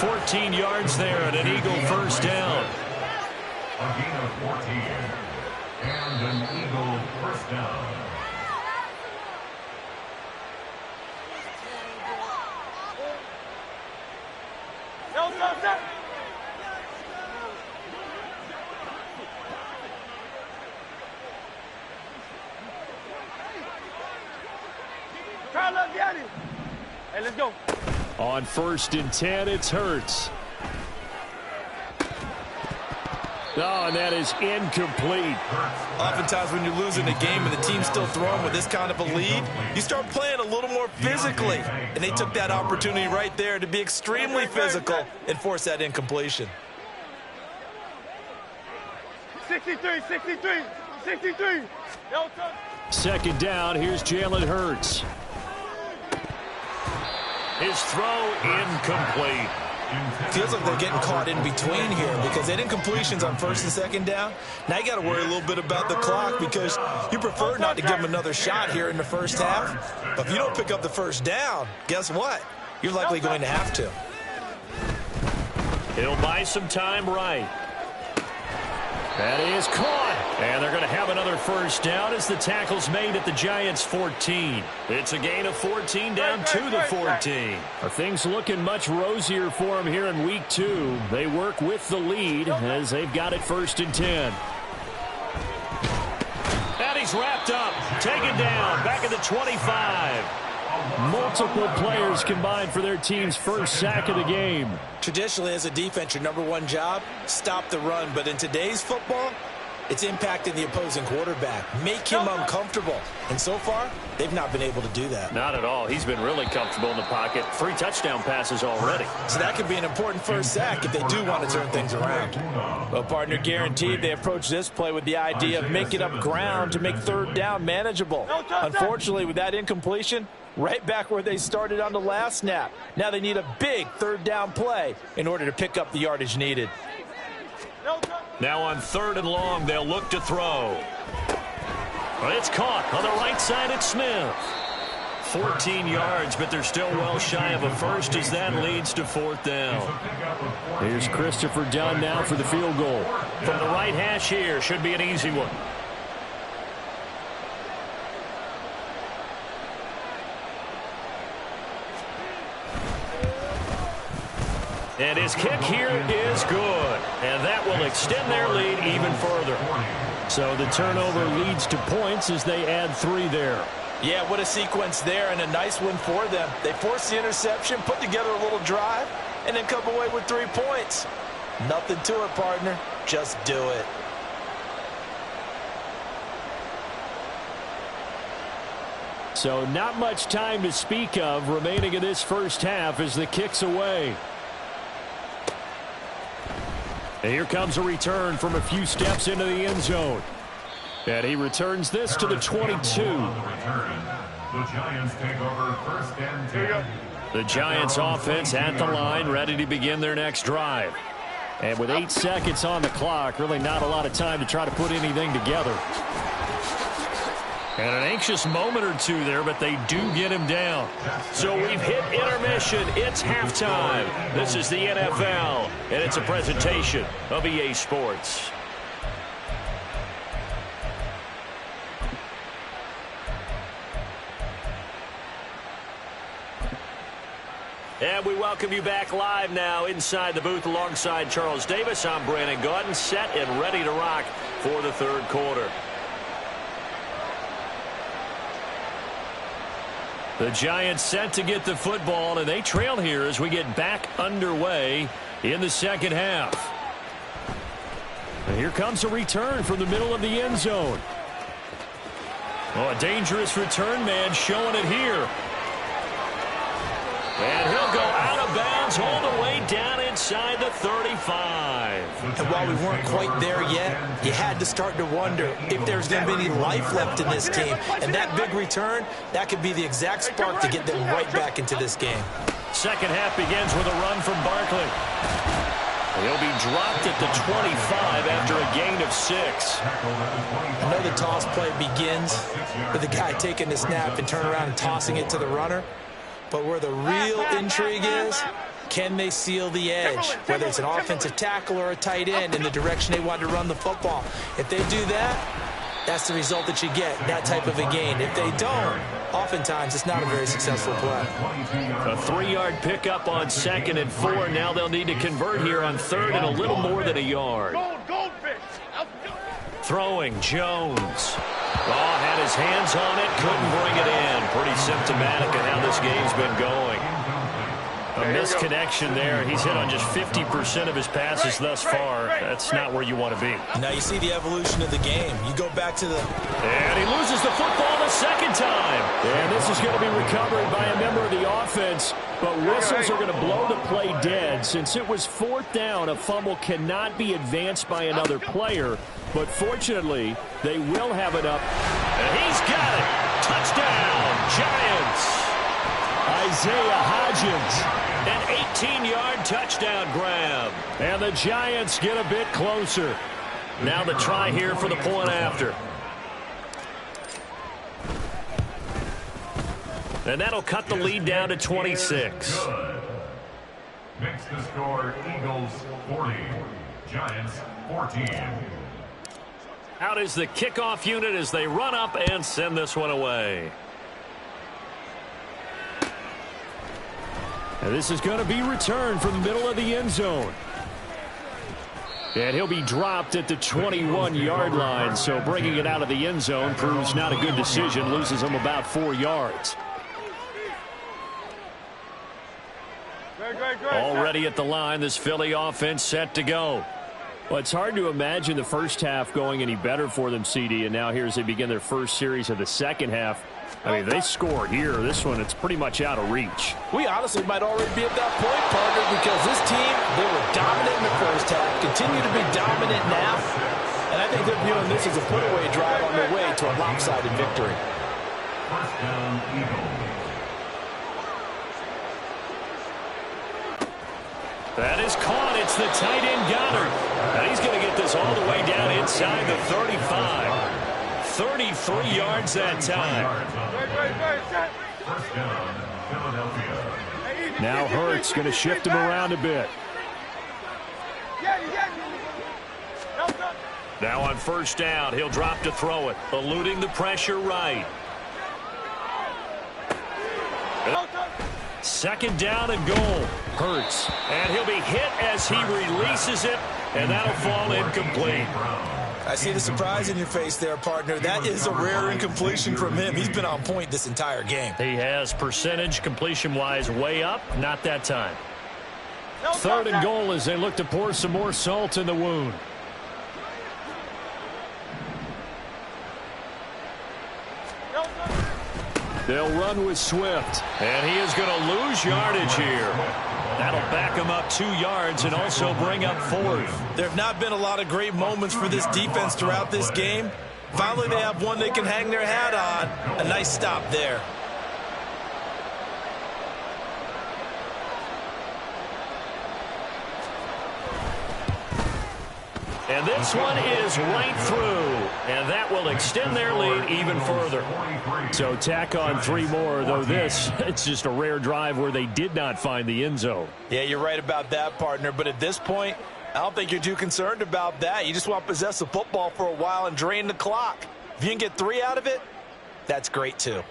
14 yards there and an Eagle first down. A gain of 14 and an Eagle first down. Hey, let's go. On 1st and 10, it's Hurts. Oh, and that is incomplete. Oftentimes when you're losing a game and the team's still throwing with this kind of a lead, you start playing a little more physically. And they took that opportunity right there to be extremely physical and force that incompletion. 63. 2nd down, here's Jalen Hurts. His throw incomplete. Feels like they're getting caught in between here because they didn't completions on first and second down. Now you got to worry a little bit about the clock because you prefer not to give them another shot here in the first half. But if you don't pick up the first down, guess what? You're likely going to have to. He'll buy some time right. That is caught. And they're going to have another first down as the tackle's made at the Giants' 14. It's a gain of 14 down to the 14. Things looking much rosier for them here in week 2. They work with the lead as they've got it 1st and 10. And he's wrapped up. Taken down. Back at the 25. Multiple players combined for their team's first sack of the game. Traditionally, as a defense, your number one job, stop the run. But in today's football, it's impacting the opposing quarterback. Make him uncomfortable. And so far, they've not been able to do that. Not at all. He's been really comfortable in the pocket. 3 touchdown passes already. So that could be an important first sack if they do want to turn things around. Well, partner, guaranteed they approach this play with the idea of making up ground to make third down manageable. Unfortunately, with that incompletion, right back where they started on the last snap. Now they need a big third down play in order to pick up the yardage needed. Now on 3rd and long, they'll look to throw. It's caught on the right side at Smith. 14 yards, but they're still well shy of a first as that leads to 4th down. Here's Christopher Dunn now for the field goal. From the right hash here, should be an easy one. And his kick here is good. And that will extend their lead even further. So the turnover leads to points as they add 3 there. Yeah, what a sequence there and a nice one for them. They forced the interception, put together a little drive, and then come away with 3 points. Nothing to it, partner. Just do it. So not much time to speak of remaining in this first half as the kick's away. And here comes a return from a few steps into the end zone. And he returns this to the 22. The Giants take over 1st and 10. The Giants offense at the line, ready to begin their next drive. And with 8 seconds on the clock, really not a lot of time to try to put anything together. And an anxious moment or two there, but they do get him down. So we've hit intermission. It's halftime. This is the NFL, and it's a presentation of EA Sports. And we welcome you back live now inside the booth alongside Charles Davis. I'm Brandon Gaudin, set and ready to rock for the 3rd quarter. The Giants set to get the football, and they trail here as we get back underway in the 2nd half. And here comes a return from the middle of the end zone. Oh, a dangerous return man showing it here. And he'll go out of bounds all the way down inside the 35. And while we weren't quite there yet, you had to start to wonder if there's going to be any life left in this team. And that big return, that could be the exact spark to get them right back into this game. Second half begins with a run from Barkley. He'll be dropped at the 25 after a gain of 6. I know the toss play begins with the guy taking the snap and turn around and tossing it to the runner. But where the real intrigue is, can they seal the edge, whether it's an offensive tackle or a tight end in the direction they want to run the football. If they do that, that's the result that you get, that type of a gain. If they don't, oftentimes it's not a very successful play. A 3-yard pickup on 2nd and 4. Now they'll need to convert here on 3rd and a little more than a yard. Throwing Jones. Oh, had his hands on it, couldn't bring it in. Pretty symptomatic of how this game's been going. A misconnection there. He's hit on just 50% of his passes thus far. That's not where you want to be. Now you see the evolution of the game. You go back to the... And he loses the football the 2nd time. And this is going to be recovered by a member of the offense. But whistles are going to blow the play dead. Since it was 4th down, a fumble cannot be advanced by another player. But fortunately, they will have it up. And he's got it. Touchdown, Giants. I Isaiah Hodgins. An 18-yard touchdown grab. And the Giants get a bit closer. Now the try here for the point after. And that'll cut the lead down to 26. Good. Makes the score Eagles 40, Giants 14. Out is the kickoff unit as they run up and send this one away. And this is going to be returned from the middle of the end zone. And he'll be dropped at the 21-yard line, so bringing it out of the end zone proves not a good decision, loses him about 4 yards. Already at the line, this Philly offense set to go. Well, it's hard to imagine the first half going any better for them, CD, and now here as they begin their first series of the second half. I mean, they score here. This one, it's pretty much out of reach. We honestly might already be at that point, partner, because this team, they were dominant in the first half, continue to be dominant now, and I think they're viewing this as a put-away drive on their way to a lopsided victory. First down, Eagles. That is caught. It's the tight end Goddard. And he's going to get this all the way down inside the 35. 33 yards that time. First down, Philadelphia. Now Hurts going to shift him around a bit. Now on first down, he'll drop to throw it, eluding the pressure right. Second down and goal. Hurts. And he'll be hit as he releases it, and that'll fall incomplete. I see the surprise in your face there, partner. That is a rare incompletion from him. He's been on point this entire game. He has percentage completion-wise way up, not that time. Third and goal as they look to pour some more salt in the wound. They'll run with Swift. And he is going to lose yardage here. That'll back him up 2 yards and also bring up fourth. There have not been a lot of great moments for this defense throughout this game. Finally, they have one they can hang their hat on. A nice stop there. And this one is right through. And that will extend their lead even further. So tack on 3 more, though this, it's just a rare drive where they did not find the end zone. Yeah, you're right about that, partner. But at this point, I don't think you're too concerned about that. You just want to possess the football for a while and drain the clock. If you can get 3 out of it, that's great too.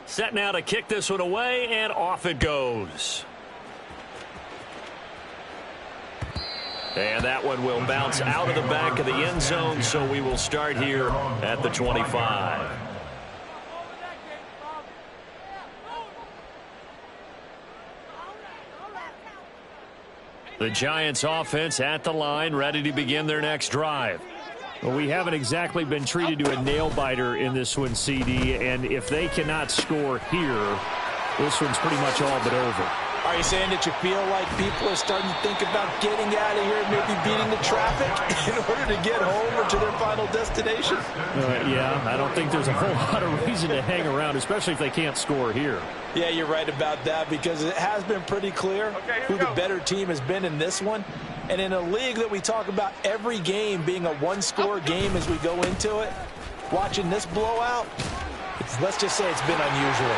Set now to kick this one away, and off it goes. And that one will bounce out of the back of the end zone, so we will start here at the 25. The Giants offense at the line, ready to begin their next drive. Well, we haven't exactly been treated to a nail-biter in this one, CD, and if they cannot score here, this one's pretty much all but over. Are you saying that you feel like people are starting to think about getting out of here, maybe beating the traffic in order to get home or to their final destination? Yeah, I don't think there's a whole lot of reason to hang around, especially if they can't score here. Yeah, you're right about that because it has been pretty clear who the better team has been in this one. And in a league that we talk about every game being a one-score game as we go into it, watching this blowout, let's just say it's been unusual.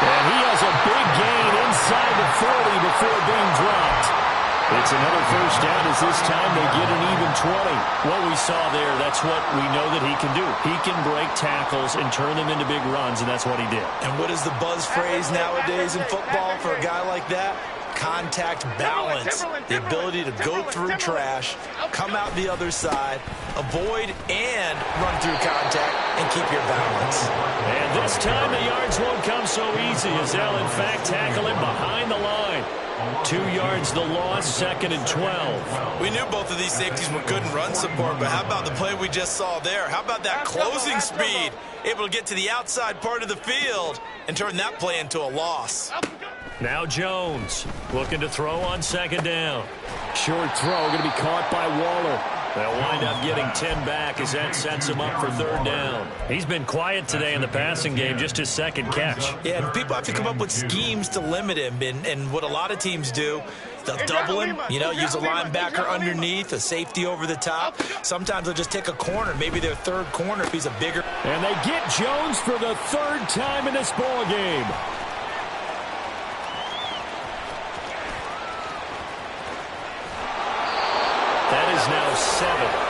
And he has a big gain inside the 40 before being dropped. It's another first down as this time they get an even 20. What we saw there, that's what we know that he can do. He can break tackles and turn them into big runs, and that's what he did. And what is the buzz phrase nowadays in football for a guy like that? Contact balance. The ability to go through trash, come out the other side, avoid and run through contact, and keep your balance. And this time the yards won't come so easy as they'll in fact tackle him behind the line. 2 yards the loss, 2nd and 12. We knew both of these safeties were good in run support, but how about the play we just saw there? How about that closing speed? Able to get to the outside part of the field and turn that play into a loss. Now Jones looking to throw on 2nd down. Short throw going to be caught by Waller. They'll wind up getting 10 back as that sets him up for third down. He's been quiet today in the passing game, just his second catch. Yeah, and people have to come up with schemes to limit him. And what a lot of teams do, they'll double him, use a linebacker underneath, a safety over the top. Sometimes they'll just take a corner, maybe their third corner if he's a bigger. And they get Jones for the third time in this ball game. That is now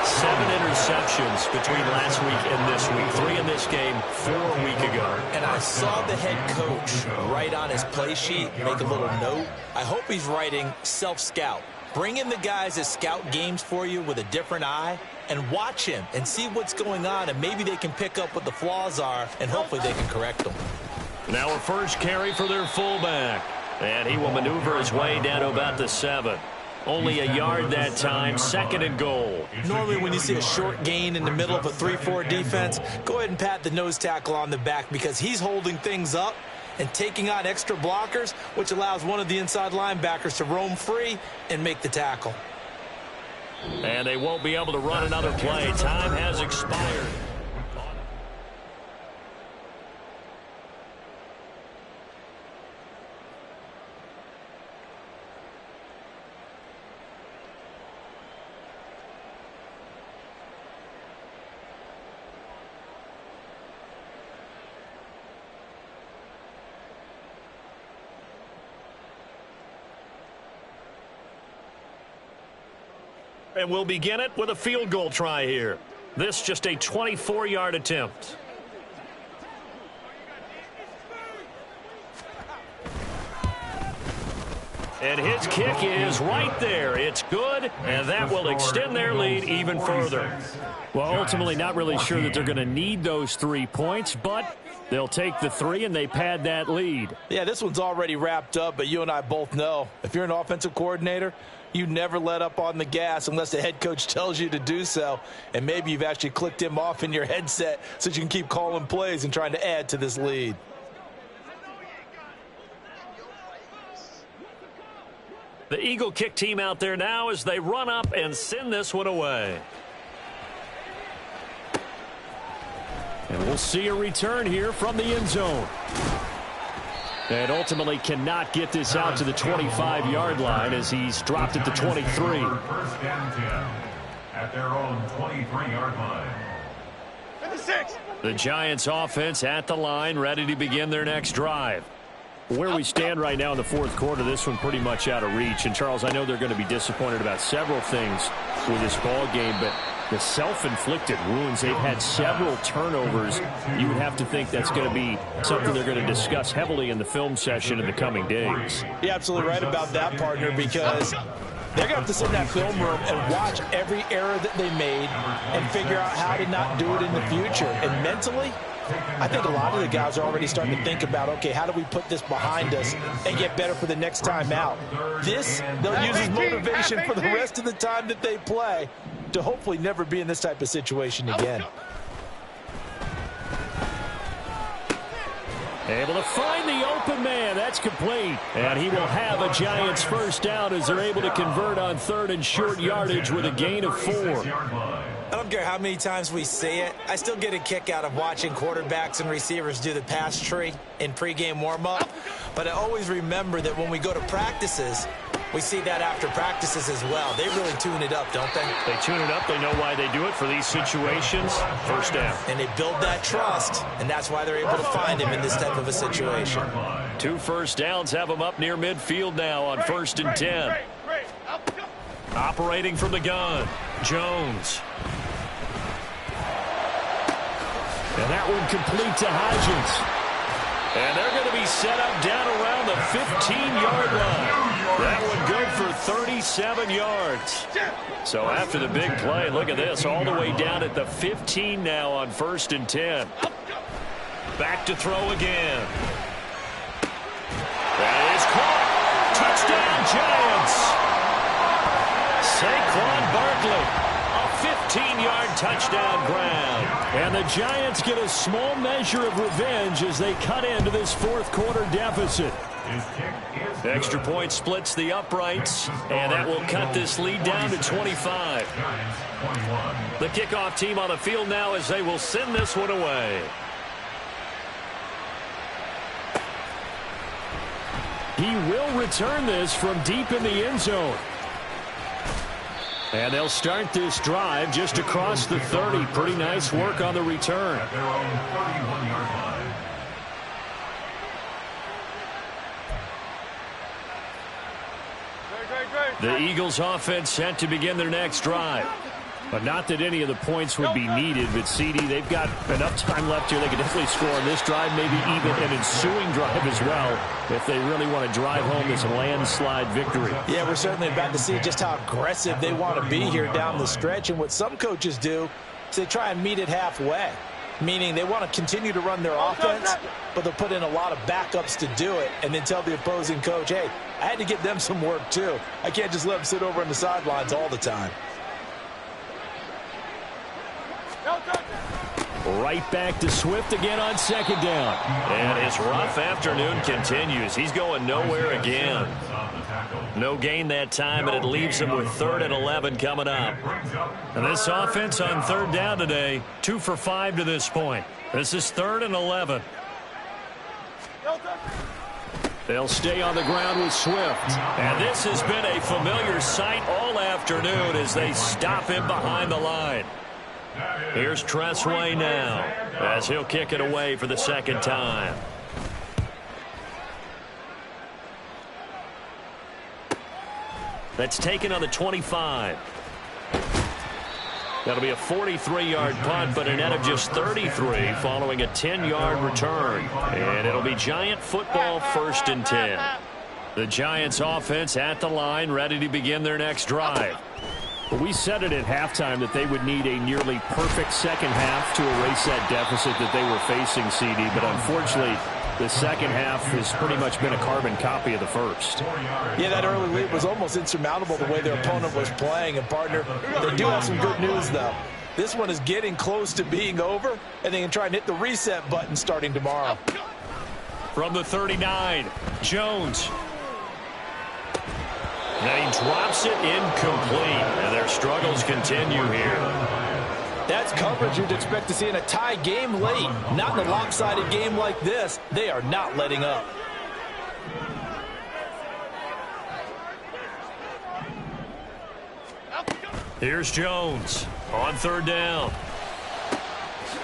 seven interceptions between last week and this week. 3 in this game, 4 a week ago. And I saw the head coach write on his play sheet, make a little note. I hope he's writing self-scout. Bring in the guys that scout games for you with a different eye and watch him and see what's going on, and maybe they can pick up what the flaws are, and hopefully they can correct them. Now a first carry for their fullback. And he will maneuver his way down to about the 7. Only a yard that time, 2nd and goal. Normally when you see a short gain in the middle of a 3-4 defense, go ahead and pat the nose tackle on the back because he's holding things up and taking on extra blockers, which allows one of the inside linebackers to roam free and make the tackle. And they won't be able to run another play. Time has expired. And we'll begin it with a field goal try here. This just a 24-yard attempt. And his kick is right there. It's good, and that will extend their lead even further. Well, ultimately not really sure that they're going to need those 3 points, but they'll take the 3 and they pad that lead. Yeah, this one's already wrapped up, but you and I both know if you're an offensive coordinator, you never let up on the gas unless the head coach tells you to do so. And maybe you've actually clicked him off in your headset so you can keep calling plays and trying to add to this lead. The Eagle kick team out there now as they run up and send this one away. And we'll see a return here from the end zone. And ultimately cannot get this out to the 25-yard line as he's dropped at the 23. First and 10 at their own 23-yard line. 56. The Giants offense at the line, ready to begin their next drive. Where we stand right now in the fourth quarter, this one pretty much out of reach. And, Charles, I know they're going to be disappointed about several things with this ball game, but the self-inflicted wounds, they've had several turnovers. You would have to think that's going to be something they're going to discuss heavily in the film session in the coming days. You're absolutely right about that, partner, because they're going to have to sit in that film room and watch every error that they made and figure out how to not do it in the future. And mentally, I think a lot of the guys are already starting to think about, okay, how do we put this behind us and get better for the next time out? This, they'll use as motivation for the rest of the time that they play to hopefully never be in this type of situation again. Able to find the open man. That's complete. And he will have a Giants first down as they're able to convert on 3rd and short yardage with a gain of 4. I don't care how many times we see it. I still get a kick out of watching quarterbacks and receivers do the pass tree in pregame warm-up. But I always remember that when we go to practices, we see that after practices as well. They really tune it up, don't they? They tune it up. They know why they do it for these situations. First down. And they build that trust, and that's why they're able to find him in this type of a situation. 2 first downs have them up near midfield now on 1st and 10. Operating from the gun, Jones. And that one complete to Hodgins. And they're going to be set up down around the 15-yard line. That one good for 37 yards. So after the big play, look at this, all the way down at the 15 now on 1st and 10. Back to throw again. That is caught. Touchdown, Giants. Saquon Barkley, a 15-yard touchdown grab. And the Giants get a small measure of revenge as they cut into this fourth quarter deficit. Extra point splits the uprights, and that will cut this lead down to 25. The kickoff team on the field now as they will send this one away. He will return this from deep in the end zone. And they'll start this drive just across the 30. Pretty nice work on the return. At their own 31-yard line. The Eagles offense set to begin their next drive. But not that any of the points would be needed, but CD, they've got enough time left here. They can definitely score on this drive, maybe even an ensuing drive as well, if they really want to drive home this landslide victory. Yeah, we're certainly about to see just how aggressive they want to be here down the stretch. And what some coaches do is they try and meet it halfway, meaning they want to continue to run their offense, but they'll put in a lot of backups to do it and then tell the opposing coach, hey, I had to get them some work too. I can't just let them sit over on the sidelines all the time. Right back to Swift again on second down. And his rough afternoon continues. He's going nowhere again. No gain that time, and it leaves him with 3rd and 11 coming up. And this offense on third down today, 2 for 5 to this point. This is 3rd and 11. They'll stay on the ground with Swift. And this has been a familiar sight all afternoon as they stop him behind the line. Here's Tressway now as he'll kick it away for the second time. That's taken on the 25. That'll be a 43-yard punt, but a net of just 33 following a 10-yard return. And it'll be Giant football, 1st and 10. The Giants offense at the line, ready to begin their next drive. We said it at halftime that they would need a nearly perfect second half to erase that deficit that they were facing, CD. But unfortunately, the second half has pretty much been a carbon copy of the first. Yeah, that early lead was almost insurmountable the way their opponent was playing. And, partner, they do have some good news, though. This one is getting close to being over, and they can try and hit the reset button starting tomorrow. From the 39, Jones. Now he drops it incomplete, and their struggles continue here. That's coverage you'd expect to see in a tie game late. Not in a lopsided game like this. They are not letting up. Here's Jones on 3rd down.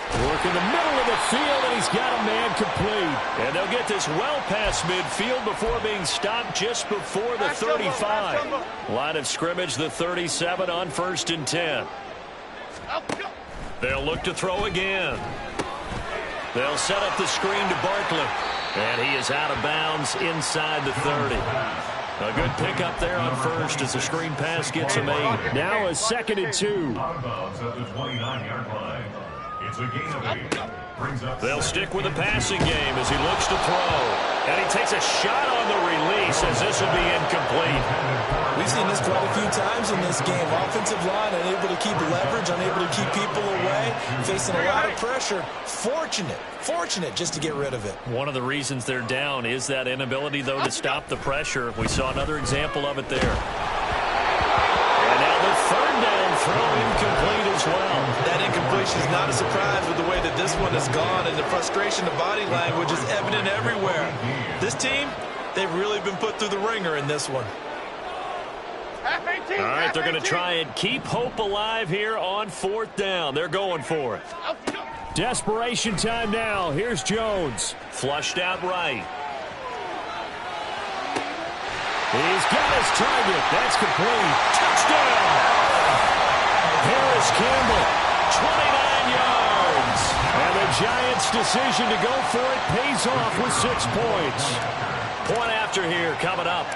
Work in the middle of the field, and he's got a man complete. And they'll get this well past midfield before being stopped just before the 35. Line of scrimmage, the 37 on 1st and 10. They'll look to throw again. They'll set up the screen to Barkley. And he is out of bounds inside the 30. A good pickup there on 1st as the screen pass gets him 8. Now a 2nd and 2. Out of bounds at the 29-yard line. It's a gain of 8. They'll stick with the passing game as he looks to throw. And he takes a shot on the release as this will be incomplete. We've seen this quite a few times in this game. Offensive line unable to keep leverage, unable to keep people away, facing a lot of pressure. Fortunate just to get rid of it. One of the reasons they're down is that inability, though, to stop the pressure. We saw another example of it there. And now the 3rd down throw incomplete as well. That incompletion is not a surprise with the way that this one has gone, and the frustration of body language is evident everywhere. This team, they've really been put through the ringer in this one. All right, they're going to try and keep hope alive here on 4th down. They're going for it. Desperation time now. Here's Jones. Flushed out right. He's got his target. That's complete. Touchdown! Harris Campbell, 29 yards. And the Giants' decision to go for it pays off with 6 points. Point after here coming up.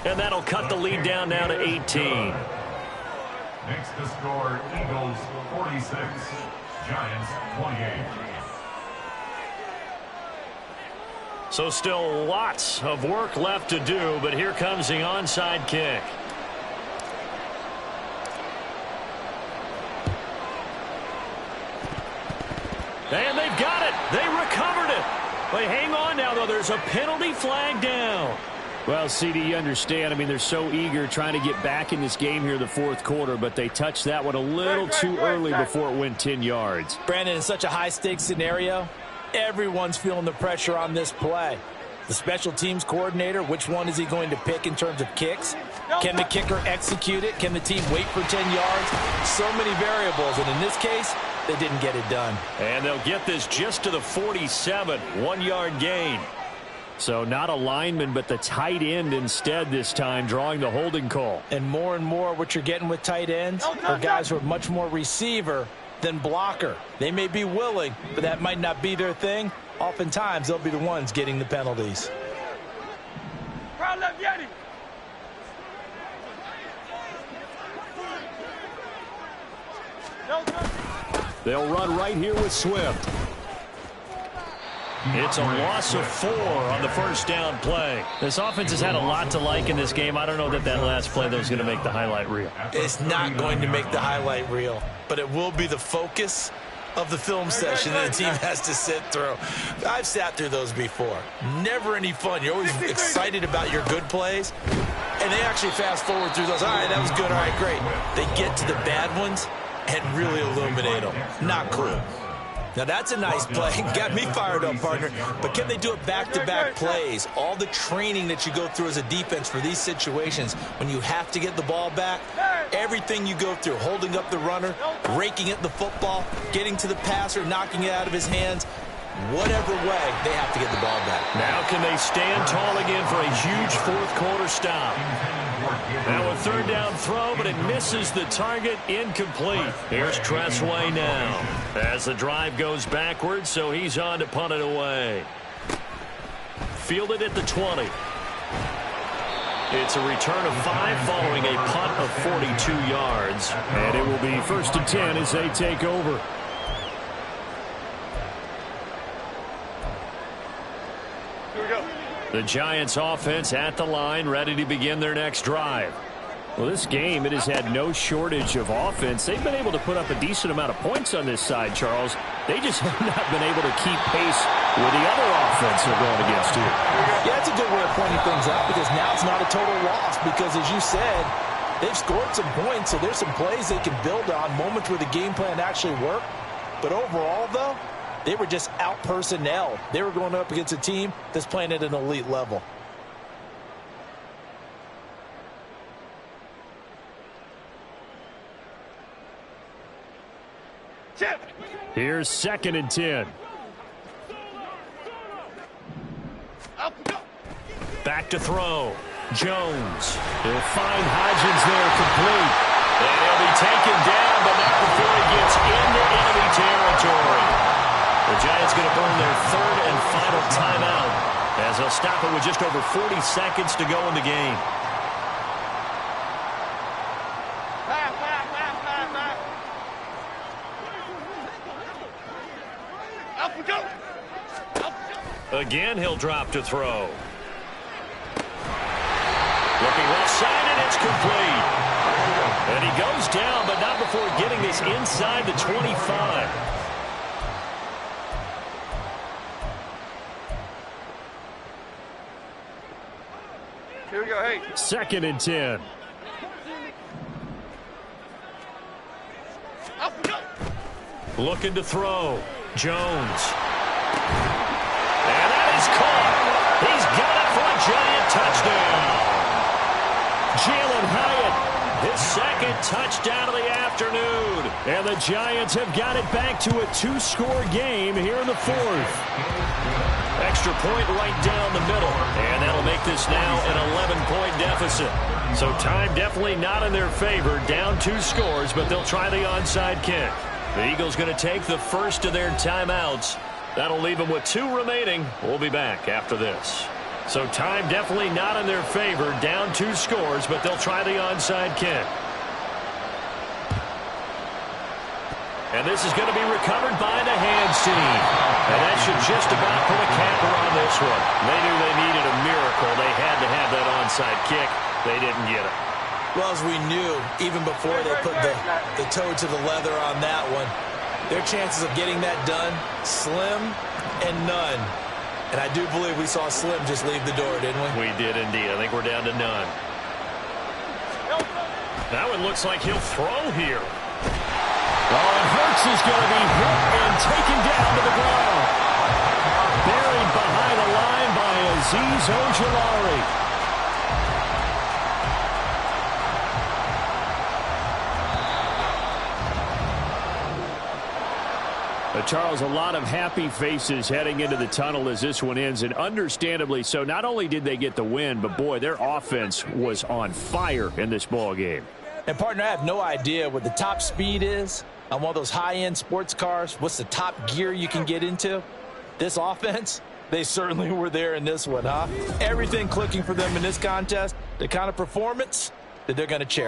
And that'll cut the lead down now to 18. Makes the score Eagles 46, Giants 28. So still lots of work left to do, but here comes the onside kick. there's a penalty flag down. Well, CD, you understand. I mean, they're so eager trying to get back in this game here in the fourth quarter, but they touched that one a little too early before it went 10 yards. Brandon, in such a high-stakes scenario, everyone's feeling the pressure on this play. The special teams coordinator, which one is he going to pick in terms of kicks? Can the kicker execute it? Can the team wait for 10 yards? So many variables, and in this case, they didn't get it done. And they'll get this just to the 47, 1-yard gain. So not a lineman, but the tight end instead this time, drawing the holding call. And more what you're getting with tight ends are guys who are much more receiver than blocker. They may be willing, but that might not be their thing. Oftentimes, they'll be the ones getting the penalties. They'll run right here with Swift. It's a loss of 4 on the first down play. This offense has had a lot to like in this game. I don't know that last play, though, is going to make the highlight reel. It's not going to make the highlight reel, but it will be the focus of the film session that the team has to sit through. I've sat through those before. Never any fun. You're always excited about your good plays, and they actually fast forward through those. All right, that was good. All right, great. They get to the bad ones and really illuminate them. Not cool. Now, that's a nice play. Got me fired up, partner. But can they do it back-to-back plays? All the training that you go through as a defense for these situations, when you have to get the ball back, everything you go through, holding up the runner, raking at the football, getting to the passer, knocking it out of his hands, whatever way, they have to get the ball back. Now can they stand tall again for a huge fourth-quarter stop? Now a third down throw, but it misses the target, incomplete. Here's Tressway now as the drive goes backwards, so he's on to punt it away. Fielded at the 20. It's a return of 5 following a punt of 42 yards. And it will be 1st and 10 as they take over. The Giants offense at the line, ready to begin their next drive. Well, this game, it has had no shortage of offense. They've been able to put up a decent amount of points on this side, Charles. They just have not been able to keep pace with the other offense they're going against here. Yeah, that's a good way of pointing things out, because now it's not a total loss, because as you said, they've scored some points, so there's some plays they can build on, moments where the game plan actually worked. But overall, though, they were just out-personnel. They were going up against a team that's playing at an elite level. Here's 2nd and 10. Back to throw. Jones. He'll find Hodgins there complete. And he'll be taken down, but not before he gets into enemy territory. The Giants going to burn their 3rd and final timeout as they'll stop it with just over 40 seconds to go in the game. Again, he'll drop to throw. Looking left side, and it's complete. And he goes down, but not before getting this inside the 25. Here we go, hey. 2nd and 10. Looking to throw. Jones. And that is caught. He's got it for a Giant touchdown. Jalen Hyatt, his 2nd touchdown of the afternoon. And the Giants have got it back to a 2-score game here in the 4th. Extra point right down the middle. And that'll make this now an 11-point deficit. So time definitely not in their favor. Down 2 scores, but they'll try the onside kick. The Eagles going to take the first of their timeouts. That'll leave them with 2 remaining. We'll be back after this. So time definitely not in their favor. Down 2 scores, but they'll try the onside kick. And this is going to be recovered by the hands team. And that should just about put a capper on this one. They knew they needed a miracle. They had to have that onside kick. They didn't get it. Well, as we knew, even before they put the toe to the leather on that one, their chances of getting that done, slim and none. And I do believe we saw Slim just leave the door, didn't we? We did indeed. I think we're down to none. That one looks like he'll throw here. Oh, and Hurts is going to be hit and taken down to the ground. Buried behind the line by Azeez Ojulari. Charles, a lot of happy faces heading into the tunnel as this one ends, and understandably so. Not only did they get the win, but, boy, their offense was on fire in this ball game. And, partner, I have no idea what the top speed is on one of those high-end sports cars. What's the top gear you can get into? This offense, they certainly were there in this one, huh? Everything clicking for them in this contest, the kind of performance that they're going to cherish.